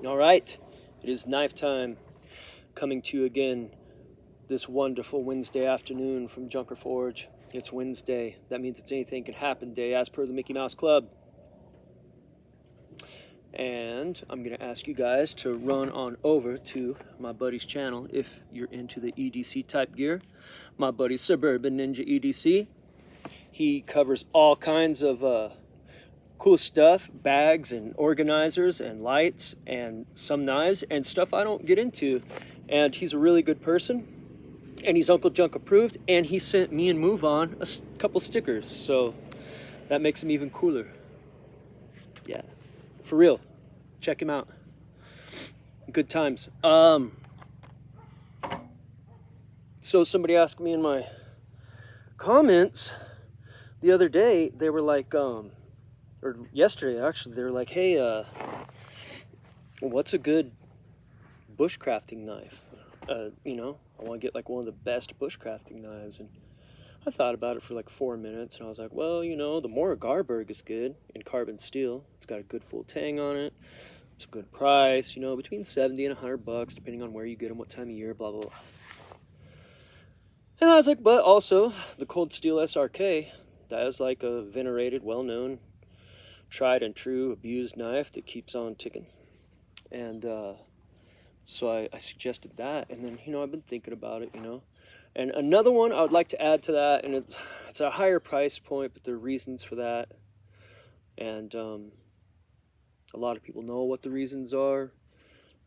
All right, it is knife time, coming to you again this wonderful Wednesday afternoon from Junker Forge. It's Wednesday. That means it's anything can happen day as per the Mickey Mouse Club. And I'm going to ask you guys to run on over to my buddy's channel if you're into the EDC type gear. My buddy Suburban Ninja EDC. He covers all kinds of cool stuff, bags and organizers and lights and some knives and stuff I don't get into. And he's a really good person, and he's Uncle Junk approved, and he sent me and Move On a couple stickers, so that makes him even cooler. Yeah, for real, check him out. Good times. So somebody asked me in my comments the other day, they were like, or yesterday actually, they were like, hey, what's a good bushcrafting knife? You know, I want to get like one of the best bushcrafting knives. And I thought about it for like 4 minutes, and I was like, well, you know, the Mora Garberg is good in carbon steel. It's got a good full tang on it. It's a good price, you know, between 70 and 100 bucks, depending on where you get them, what time of year, blah, blah, blah. And I was like, but also the Cold Steel SRK, that is like a venerated, well-known, tried and true abused knife that keeps on ticking. And so I suggested that, and then, you know, I've been thinking about it, you know. And another one I would like to add to that, and it's a higher price point, but there are reasons for that. And a lot of people know what the reasons are,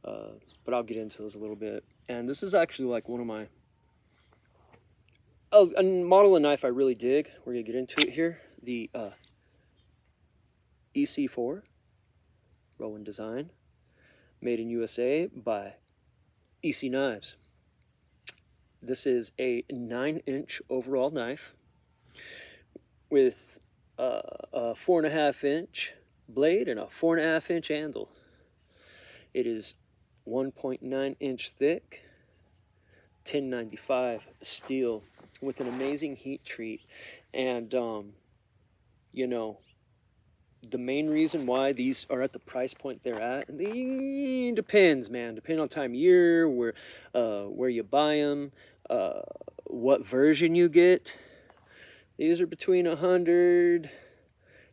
but I'll get into those a little bit. And this is actually like one of my, a model of knife I really dig. We're going to get into it here. The ESEE Rowan design, made in USA by ESEE Knives. This is a 9-inch overall knife with a 4.5-inch blade and a 4.5-inch handle. It is 1.9-inch thick, 1095 steel with an amazing heat treat. And you know, the main reason why these are at the price point they're at, and it depends, man. Depending on time of year, where you buy them, what version you get. These are between 100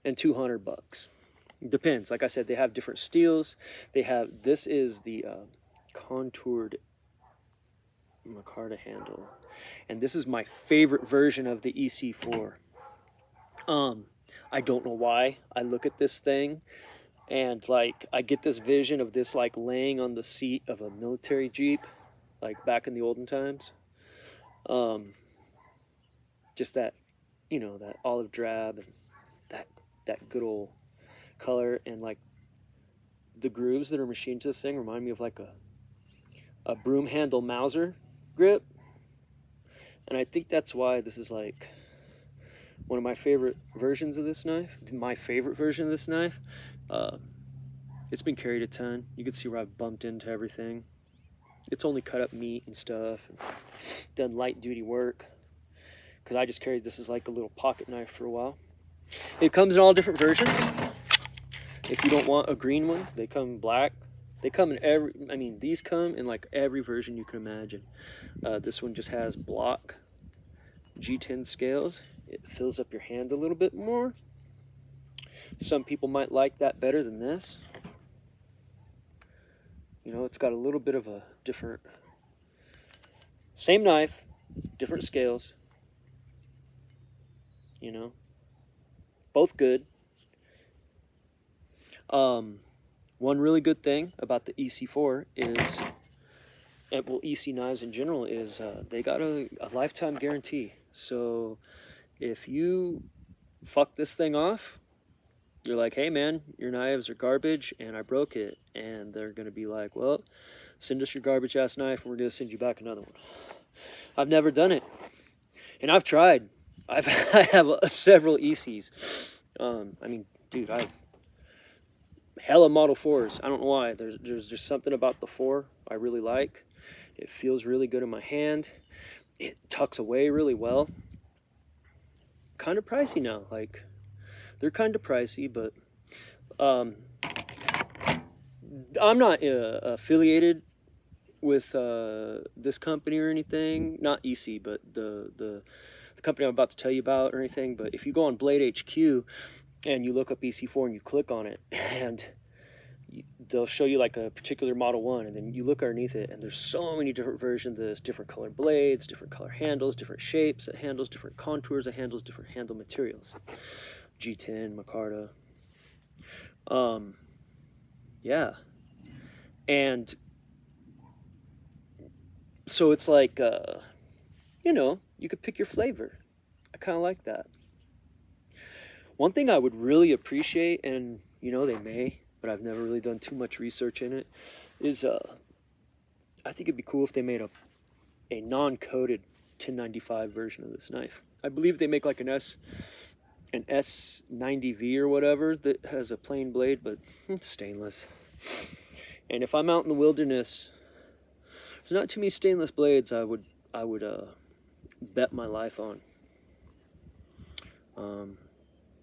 and 200 bucks. Depends. Like I said, they have different steels. This is the contoured micarta handle, and this is my favorite version of the EC4. I don't know why. I look at this thing and like I get this vision of this like laying on the seat of a military Jeep, like back in the olden times. Just that, you know, that olive drab and that good old color, and like the grooves that are machined to this thing remind me of like a broom handle Mauser grip. And I think that's why this is like one of my favorite versions of this knife. My favorite version of this knife. It's been carried a ton. You can see where I've bumped into everything. It's only cut up meat and stuff, and done light duty work, because I just carried this as like a little pocket knife for a while. It comes in all different versions. If you don't want a green one, they come black. They come in these come in like every version you can imagine. This one just has block G10 scales. It fills up your hand a little bit more. Some people might like that better than this. You know, it's got a little bit of a different, same knife, different scales. You know, both good. One really good thing about the EC4 is, and well, EC knives in general, is they got a lifetime guarantee. So if you fuck this thing off, you're like, hey man, your knives are garbage and I broke it. And they're going to be like, well, send us your garbage ass knife and we're going to send you back another one. I've never done it. And I've tried. I have several ECs. I mean, dude, I've hella Model 4s. I don't know why. There's just something about the 4 I really like. It feels really good in my hand. It tucks away really well. Kind of pricey now. Like, they're kind of pricey, but I'm not affiliated with this company or anything. Not ESEE, but the company I'm about to tell you about or anything. But if you go on Blade HQ and you look up EC4 and you click on it, and they'll show you like a particular Model 1, and then you look underneath it, and there's so many different versions of this, different color blades, different color handles, different shapes it handles, different contours it handles, different handle materials. G10, micarta. Yeah. And so it's like, you know, you could pick your flavor. I kind of like that. One thing I would really appreciate, and you know, they may, but I've never really done too much research in it, is I think it'd be cool if they made a non-coated 1095 version of this knife. I believe they make like an S90V or whatever that has a plain blade, but it's stainless. And if I'm out in the wilderness, there's not too many stainless blades I would bet my life on.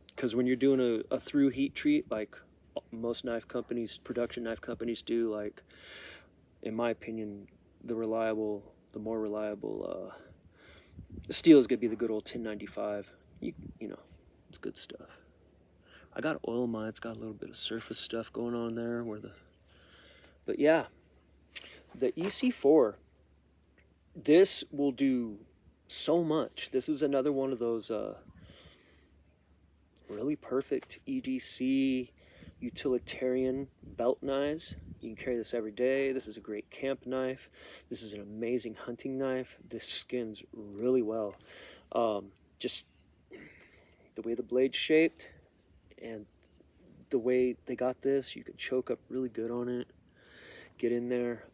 Because when you're doing a through heat treat, like most knife companies, production knife companies do, like, in my opinion, the more reliable steel is going to be the good old 1095. You know, it's good stuff. I got oil mine. It's got a little bit of surface stuff going on there. But yeah, the EC4, this will do so much. This is another one of those really perfect EDC utilitarian belt knives. You can carry this every day. This is a great camp knife. This is an amazing hunting knife. This skins really well. Just the way the blade's shaped and the way they got this, you can choke up really good on it, get in there.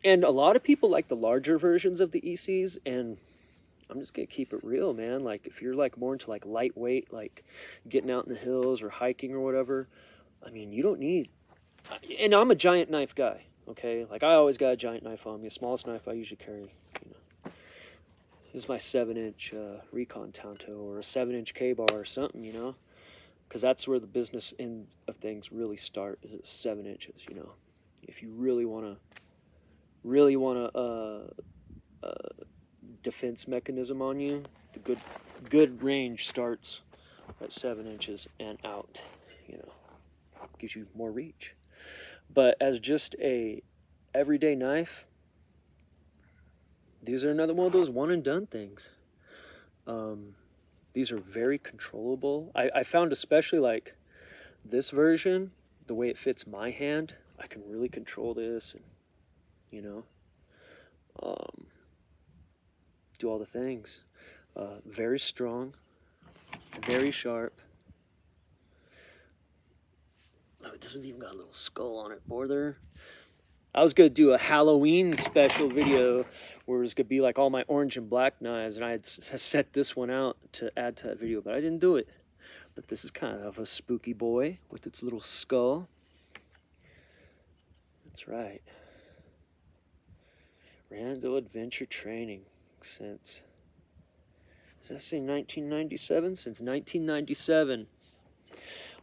And a lot of people like the larger versions of the ECs, and I'm just gonna keep it real, man. Like, if you're like more into like lightweight, like getting out in the hills or hiking or whatever, I mean, you don't need, and I'm a giant knife guy, okay? Like, I always got a giant knife on me. The smallest knife I usually carry, you know, is my 7-inch Recon Tanto or a 7-inch K-bar or something, you know? Because that's where the business end of things really start, is at 7 inches, you know? If you really want to defense mechanism on you, the good range starts at 7 inches and out, you know, gives you more reach. But as just a everyday knife, these are another one of those one and done things. These are very controllable. I found, especially like this version, the way it fits my hand, I can really control this, and you know, do all the things. Very strong, very sharp. Look, this one's even got a little skull on it, border. I was gonna do a Halloween special video where it was gonna be like all my orange and black knives, and I had set this one out to add to that video, but I didn't do it. But this is kind of a spooky boy with its little skull. That's right. Randall Adventure Training since, does that say 1997? Since 1997.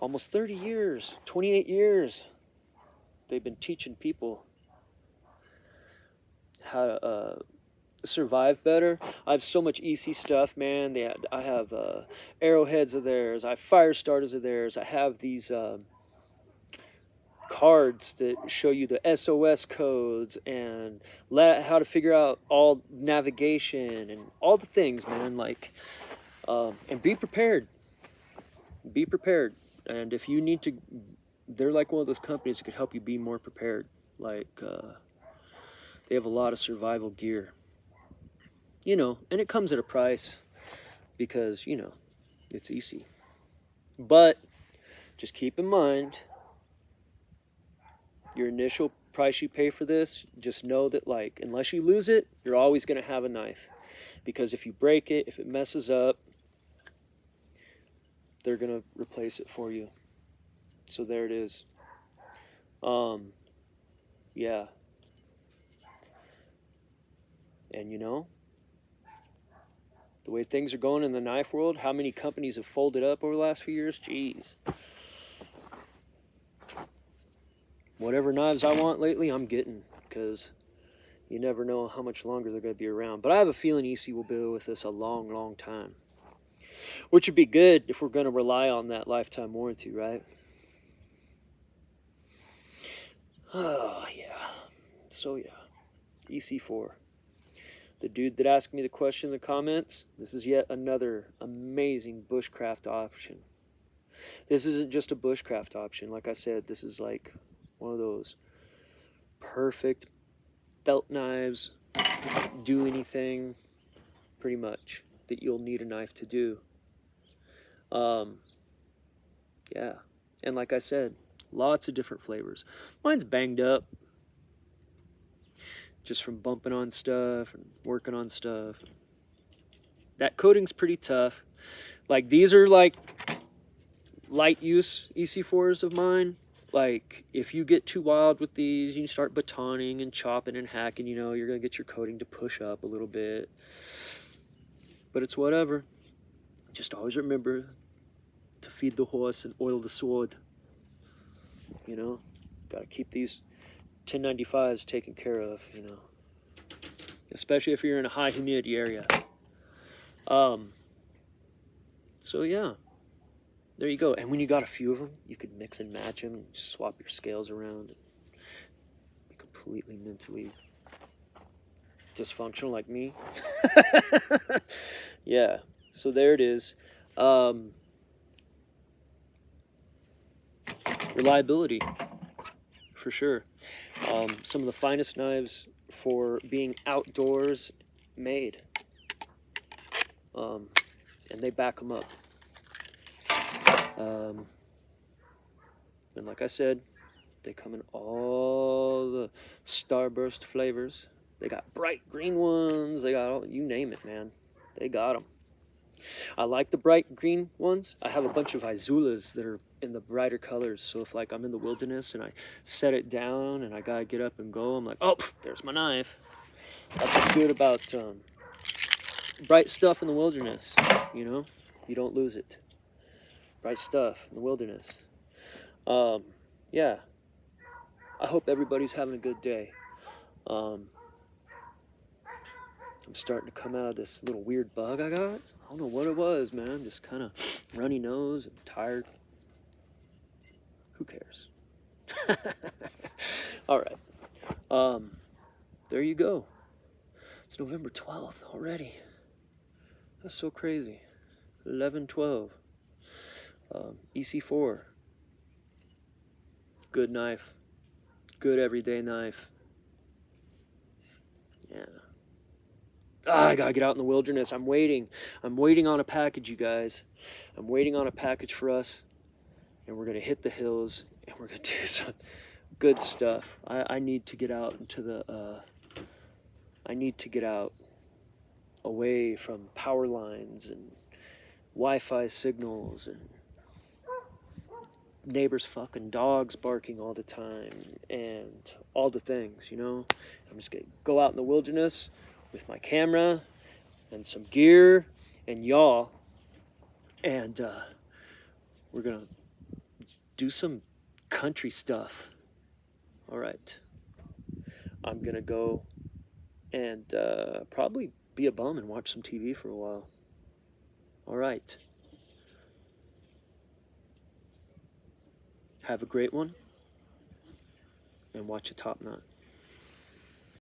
Almost 30 years, 28 years. They've been teaching people how to survive better. I have so much EC stuff, man. I have arrowheads of theirs. I have fire starters of theirs. I have these cards that show you the SOS codes and how to figure out all navigation and all the things, man. Like, and be prepared. Be prepared. And if you need to, they're like one of those companies that could help you be more prepared. Like, they have a lot of survival gear, you know, and it comes at a price because, you know, it's EC. But just keep in mind, your initial price you pay for this, just know that, like, unless you lose it, you're always going to have a knife. Because if you break it, if it messes up, they're going to replace it for you. So there it is. Yeah. And you know, the way things are going in the knife world, how many companies have folded up over the last few years? Jeez. whatever knives I want lately, I'm getting, because you never know how much longer they're going to be around. But I have a feeling ESEE will be with us a long, long time, which would be good if we're going to rely on that lifetime warranty, right? Oh, yeah. So, yeah. EC4. The dude that asked me the question in the comments, this is yet another amazing bushcraft option. This isn't just a bushcraft option. Like I said, this is like one of those perfect belt knives, do anything pretty much that you'll need a knife to do. Yeah, and like I said, lots of different flavors. Mine's banged up just from bumping on stuff and working on stuff. That coating's pretty tough. Like, these are like light use EC4s of mine. Like, if you get too wild with these, you start batoning and chopping and hacking, you know, you're gonna get your coating to push up a little bit. But it's whatever. Just always remember to feed the horse and oil the sword. You know, gotta keep these 1095s taken care of, you know, especially if you're in a high humidity area. So yeah, there you go. And when you got a few of them, you could mix and match them and swap your scales around and be completely mentally dysfunctional like me. Yeah, so there it is. Reliability, for sure. Some of the finest knives for being outdoors made. And they back them up. And like I said, they come in all the Starburst flavors. They got bright green ones. They got all, you name it, man. They got them. I like the bright green ones. I have a bunch of Izulas that are in the brighter colors. So if like I'm in the wilderness and I set it down and I gotta get up and go, I'm like, oh, there's my knife. That's what's good about bright stuff in the wilderness. You know, you don't lose it. Bright stuff in the wilderness. Yeah. I hope everybody's having a good day. I'm starting to come out of this little weird bug I got. I don't know what it was, man. Just kind of runny nose and tired. Who cares? All right. There you go. It's November 12th already. That's so crazy. 11/12. EC4. Good knife. Good everyday knife. Yeah. I gotta get out in the wilderness. I'm waiting. I'm waiting on a package, you guys. I'm waiting on a package for us. And we're gonna hit the hills and we're gonna do some good stuff. I need to get out into the I need to get out away from power lines and Wi-Fi signals and neighbors' fucking dogs barking all the time and all the things, you know. I'm just gonna go out in the wilderness with my camera and some gear and y'all, and we're gonna do some country stuff. All right, I'm gonna go and probably be a bum and watch some TV for a while. All right, have a great one and watch a top knot.